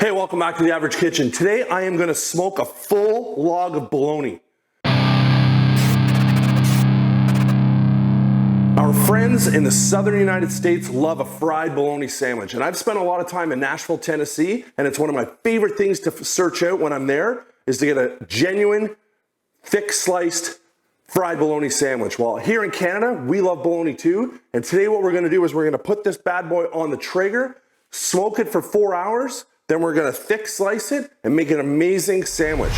Hey, welcome back to The Average Kitchen. Today I am going to smoke a full log of bologna. Our friends in the southern United States love a fried bologna sandwich, and I've spent a lot of time in Nashville, Tennessee, and it's one of my favorite things to search out when I'm there is to get a genuine, thick sliced fried bologna sandwich. Well, here in Canada, we love bologna too, and today what we're going to do is we're going to put this bad boy on the Traeger, smoke it for 4 hours, then we're going to thick slice it and make an amazing sandwich.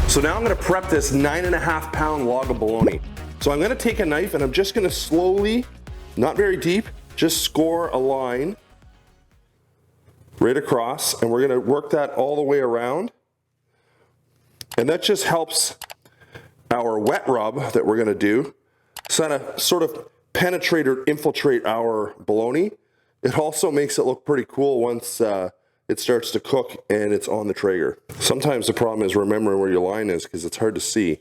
So now I'm going to prep this 9.5 pound log of bologna. So I'm going to take a knife and I'm just going to slowly, not very deep, just score a line right across, and we're going to work that all the way around. And that just helps our wet rub that we're going to do sort of penetrate or infiltrate our bologna. It also makes it look pretty cool once it starts to cook and it's on the Traeger. Sometimes the problem is remembering where your line is because it's hard to see,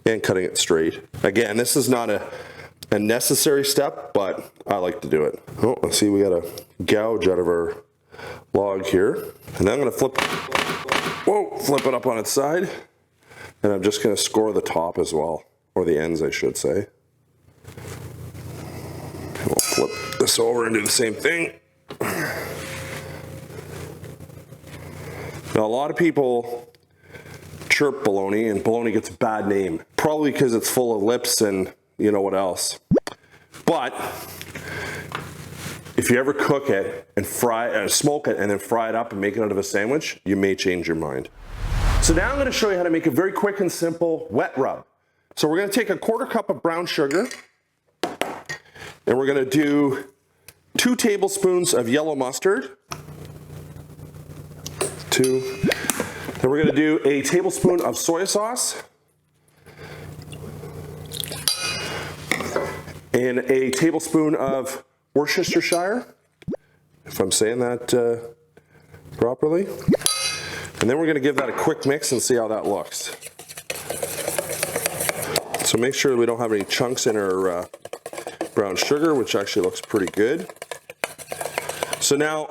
and cutting it straight. Again, this is not a necessary step, but I like to do it. Oh, let's see, we got a gouge out of our log here. And then I'm going to flip it up on its side. And I'm just going to score the top as well, or the ends, I should say. We'll flip this over and do the same thing. Now, a lot of people chirp bologna, and bologna gets a bad name, probably because it's full of lips and you know what else. But if you ever cook it and smoke it and then fry it up and make it out of a sandwich, you may change your mind. So now I'm going to show you how to make a very quick and simple wet rub. So we're going to take a 1/4 cup of brown sugar, and we're going to do 2 tablespoons of yellow mustard. 2. Then we're going to do a tablespoon of soy sauce and a tablespoon of Worcestershire, if I'm saying that properly. And then we're going to give that a quick mix and see how that looks. So make sure we don't have any chunks in our brown sugar, which actually looks pretty good. So now,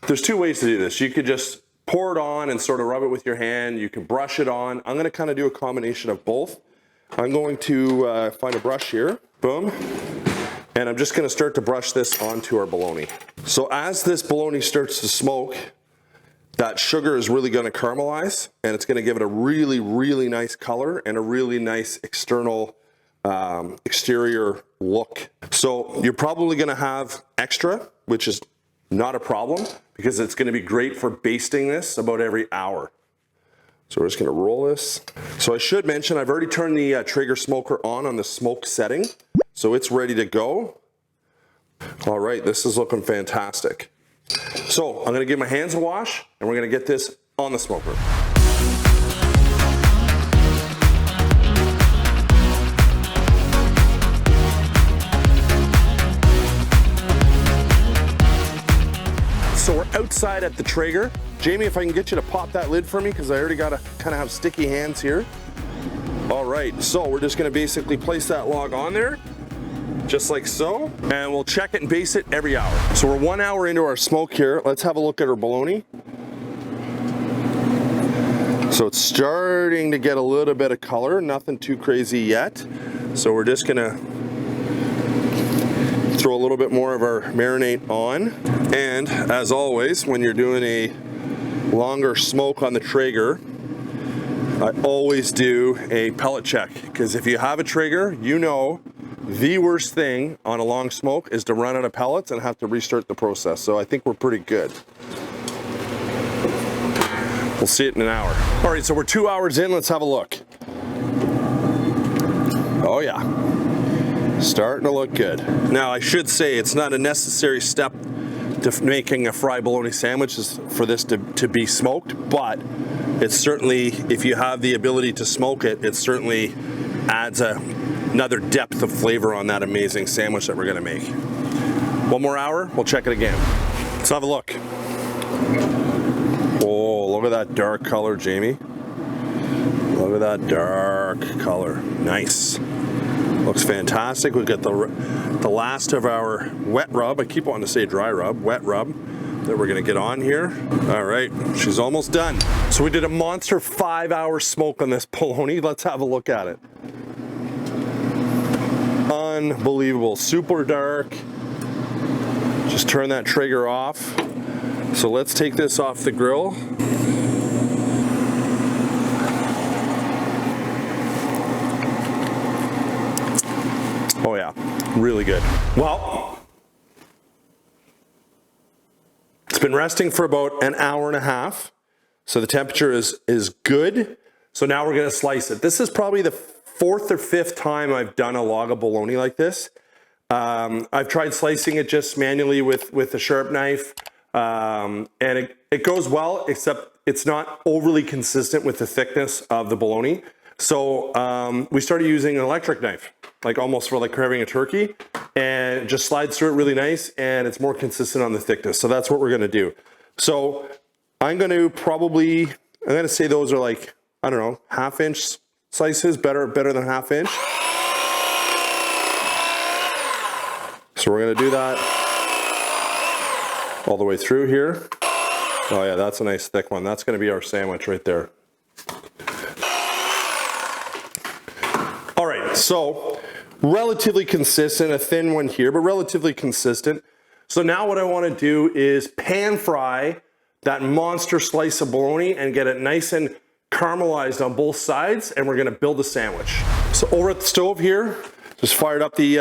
there's 2 ways to do this. You could just pour it on and sort of rub it with your hand. You can brush it on. I'm going to kind of do a combination of both. I'm going to find a brush here. Boom. And I'm just going to start to brush this onto our bologna. So as this bologna starts to smoke, that sugar is really going to caramelize, and it's going to give it a really, really nice color and a really nice external exterior look. So you're probably going to have extra, which is not a problem because it's going to be great for basting this about every hour. So we're just going to roll this. So I should mention I've already turned the Traeger smoker on the smoke setting, so it's ready to go. All right, this is looking fantastic. So I'm going to give my hands a wash, and we're going to get this on the smoker. So we're outside at the Traeger. Jamie, if I can get you to pop that lid for me, because I already got to kind of have sticky hands here. All right, so we're just going to basically place that log on there, just like so, and we'll check it and base it every hour. So we're 1 hour into our smoke here. Let's have a look at our bologna. So it's starting to get a little bit of color, nothing too crazy yet. So we're just gonna throw a little bit more of our marinade on. And as always, when you're doing a longer smoke on the Traeger, I always do a pellet check, because if you have a Traeger, you know the worst thing on a long smoke is to run out of pellets and have to restart the process. So I think we're pretty good. We'll see it in an hour. All right, so we're 2 hours in. Let's have a look. Oh yeah, starting to look good. Now I should say it's not a necessary step to making a fried bologna sandwich is for this to be smoked, but it's certainly, if you have the ability to smoke it, it certainly adds another depth of flavor on that amazing sandwich that we're gonna make. 1 more hour, we'll check it again. Let's have a look. Oh, look at that dark color, Jamie. Look at that dark color. Nice. Looks fantastic. We've got the last of our wet rub. I keep wanting to say dry rub, wet rub, that we're gonna get on here. All right, she's almost done. So we did a monster 5-hour smoke on this polony. Let's have a look at it. Unbelievable, super dark. Just turn that trigger off. So let's take this off the grill. Oh yeah, really good. Well, it's been resting for about an hour and a half. So the temperature is good. So now we're gonna slice it. This is probably the 4th or 5th time I've done a log of bologna like this. I've tried slicing it just manually with a sharp knife, and it goes well, except it's not overly consistent with the thickness of the bologna. So we started using an electric knife, like almost for like carving a turkey, and it just slides through it really nice, and it's more consistent on the thickness. So that's what we're gonna do. So I'm gonna say those are like, I don't know, 1/2 inch slices, better than 1/2 inch. So we're gonna do that all the way through here. Oh yeah, that's a nice thick one. That's gonna be our sandwich right there. All right, so relatively consistent, a thin one here, but relatively consistent. So now what I wanna do is pan fry that monster slice of bologna and get it nice and caramelized on both sides, and we're gonna build a sandwich. So over at the stove here, just fired up the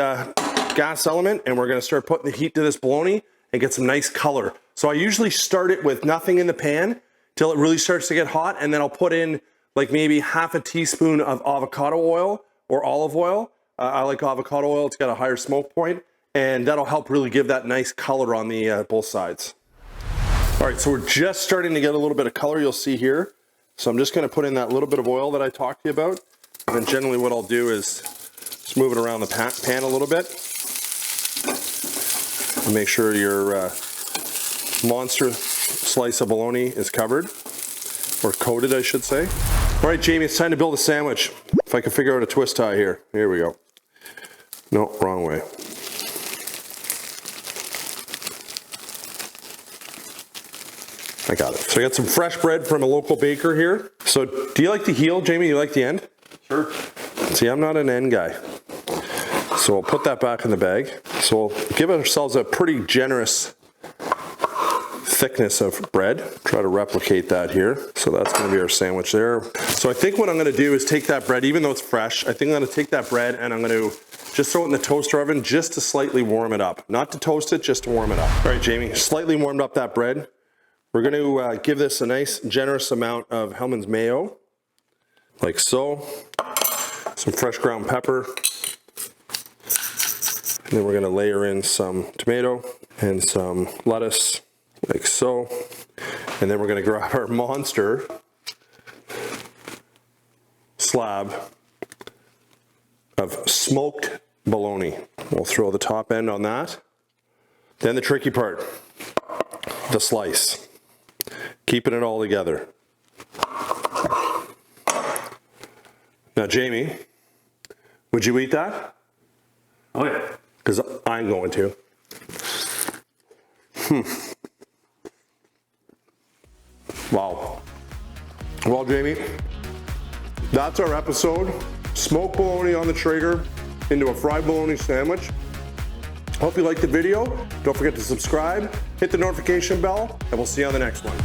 gas element, and we're gonna start putting the heat to this bologna and get some nice color. So I usually start it with nothing in the pan till it really starts to get hot, and then I'll put in like maybe 1/2 teaspoon of avocado oil or olive oil. I like avocado oil, it's got a higher smoke point, and that'll help really give that nice color on the both sides. All right, so we're just starting to get a little bit of color, you'll see here. So I'm just gonna put in that little bit of oil that I talked to you about. And then generally what I'll do is just move it around the pan a little bit. And make sure your monster slice of bologna is covered, or coated, I should say. All right, Jamie, it's time to build a sandwich. If I can figure out a twist tie here. Here we go. No, wrong way. I got it. So I got some fresh bread from a local baker here. So do you like the heel, Jamie? You like the end? Sure. See, I'm not an end guy. So we'll put that back in the bag. So we'll give ourselves a pretty generous thickness of bread. Try to replicate that here. So that's gonna be our sandwich there. So I think what I'm gonna do is take that bread, even though it's fresh, I think I'm gonna take that bread and I'm gonna just throw it in the toaster oven just to slightly warm it up. Not to toast it, just to warm it up. All right, Jamie, slightly warmed up that bread. We're gonna give this a nice generous amount of Hellmann's mayo, like so. Some fresh ground pepper. And then we're gonna layer in some tomato and some lettuce, like so. And then we're gonna grab our monster slab of smoked bologna. We'll throw the top end on that. Then the tricky part, the slice. Keeping it all together. Now, Jamie, would you eat that? Oh yeah. Because I'm going to. Wow. Well, Jamie, that's our episode. Smoked bologna on the Traeger into a fried bologna sandwich. Hope you liked the video. Don't forget to subscribe, hit the notification bell, and we'll see you on the next one.